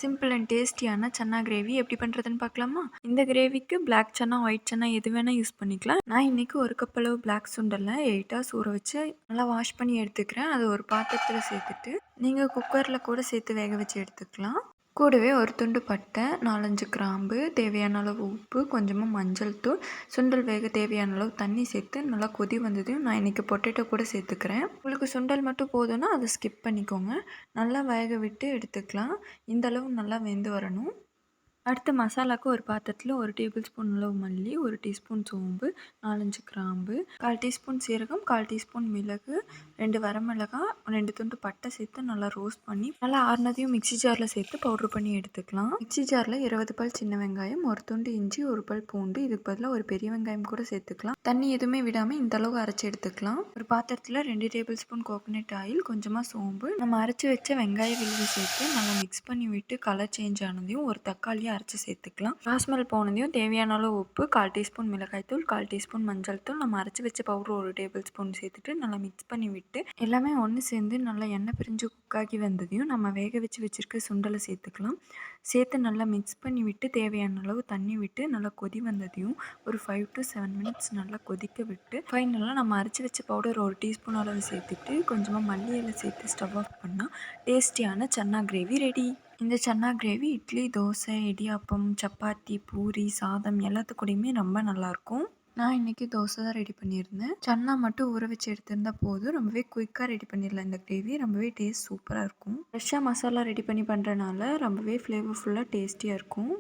Simple and டேஸ்டியான chana gravy எப்படி பண்ணுறதுன்னு பார்க்கலாமா? இந்த கிரேவிக்கு பிளாக் சன்னா, ஒயிட் சன்னா எது வேணால் யூஸ் பண்ணிக்கலாம். நான் இன்றைக்கி ஒரு கப் அளவு பிளாக் சுண்டலை 8 ஹார்ஸ் ஊற வச்சு நல்லா வாஷ் பண்ணி எடுத்துக்கிறேன். அது ஒரு பாத்திரத்தில் சேர்த்துட்டு நீங்கள் குக்கரில் கூட சேர்த்து வேக வச்சு எடுத்துக்கலாம். கூடவே ஒரு துண்டு பட்டை, 4-5 கிராம்பு, தேவையான அளவு உப்பு, கொஞ்சமாக மஞ்சள் தூள், சுண்டல் வேக தேவையான அளவு தண்ணி சேர்த்து நல்லா கொதி வந்ததையும் நான் இன்றைக்கி பொட்டேட்டோ கூட சேர்த்துக்கிறேன். உங்களுக்கு சுண்டல் மட்டும் போதும்னா அதை ஸ்கிப் பண்ணிக்கோங்க. நல்லா வேக விட்டு எடுத்துக்கலாம். இந்த அளவு நல்லா வெந்து வரணும். அடுத்து மசாலாவுக்கு ஒரு பாத்திரத்தில் 1 டேபிள் ஸ்பூன் அளவு மல்லி, 1 டீஸ்பூன் சோம்பு, 4-5 கிராம்பு, 1/4 டீஸ்பூன் சீரகம், 1/4 டீஸ்பூன் மிளகு, 2 வரமிளகாய், 2 துண்டு பட்டை சேர்த்து நல்லா ரோஸ்ட் பண்ணி நல்லா ஆறுனதையும் மிக்ஸி ஜாரில் சேர்த்து பவுட்ரு பண்ணி எடுத்துக்கலாம். மிக்ஸி ஜாரில் 20 பல் சின்ன வெங்காயம், 1 துண்டு இஞ்சி, 1 பல் பூண்டு, இதுக்கு பதிலாக ஒரு பெரிய வெங்காயம் கூட சேர்த்துக்கலாம். தண்ணி எதுவுமே விடாமல் இந்த அளவு அரைச்சி எடுத்துக்கலாம். ஒரு பாத்திரத்தில் 2 டேபிள் ஸ்பூன் கோகோனட் ஆயில், கொஞ்சமாக சோம்பு, நம்ம அரைச்சி வச்ச வெங்காய விழுது சேர்த்து நல்லா மிக்ஸ் பண்ணி விட்டு கலர் சேஞ்ச் ஆனதையும் ஒரு தக்காளியை அரைச்சி சேர்த்துக்கலாம். ராஸ்மல் போனதையும் தேவையான அளவு உப்பு, 1/4 டீஸ்பூன் மிளகாய்த்தூள், 1/4 டீஸ்பூன் மஞ்சள் தூள், நம்ம அரைச்சி வச்ச பவுடர் 1 டேபிள் ஸ்பூன் சேர்த்துட்டு நல்லா மிக்ஸ் பண்ணி விட்டு எல்லாமே ஒன்று சேர்ந்து நல்லா எண்ணெய் பிரிஞ்சு குக்காகி வந்ததையும் நம்ம வேக வச்சுருக்க சுண்டலை சேர்த்துக்கலாம். சேர்த்து நல்லா மிக்ஸ் பண்ணி விட்டு தேவையான அளவு தண்ணி விட்டு நல்லா கொதி வந்ததையும் ஒரு 5 to 7 மினிட்ஸ் நல்லா கொதிக்க விட்டு ஃபைனலாக நம்ம அரைச்சி வச்ச பவுடர் 1 டீஸ்பூன் அளவு சேர்த்துட்டு கொஞ்சமாக மல்லி இலை சேர்த்து ஸ்டவ் ஆஃப் பண்ணால் டேஸ்டியான சன்னா கிரேவி ரெடி. இந்த சன்னா கிரேவி இட்லி, தோசை, இடியாப்பம், சப்பாத்தி, பூரி, சாதம் எல்லாத்துக்கூடையுமே ரொம்ப நல்லாயிருக்கும். நான் இன்றைக்கி தோசை தான் ரெடி பண்ணியிருந்தேன். சன்னா மட்டும் ஊற வச்சு எடுத்திருந்தா போதும். ரொம்பவே குயிக்காக ரெடி பண்ணிடலாம். இந்த கிரேவி ரொம்பவே டேஸ்ட் சூப்பராக இருக்கும். ஃப்ரெஷ்ஷாக மசாலா ரெடி பண்ணி பண்ணுறனால ரொம்பவே ஃப்ளேவர்ஃபுல்லாக டேஸ்டியாக இருக்கும்.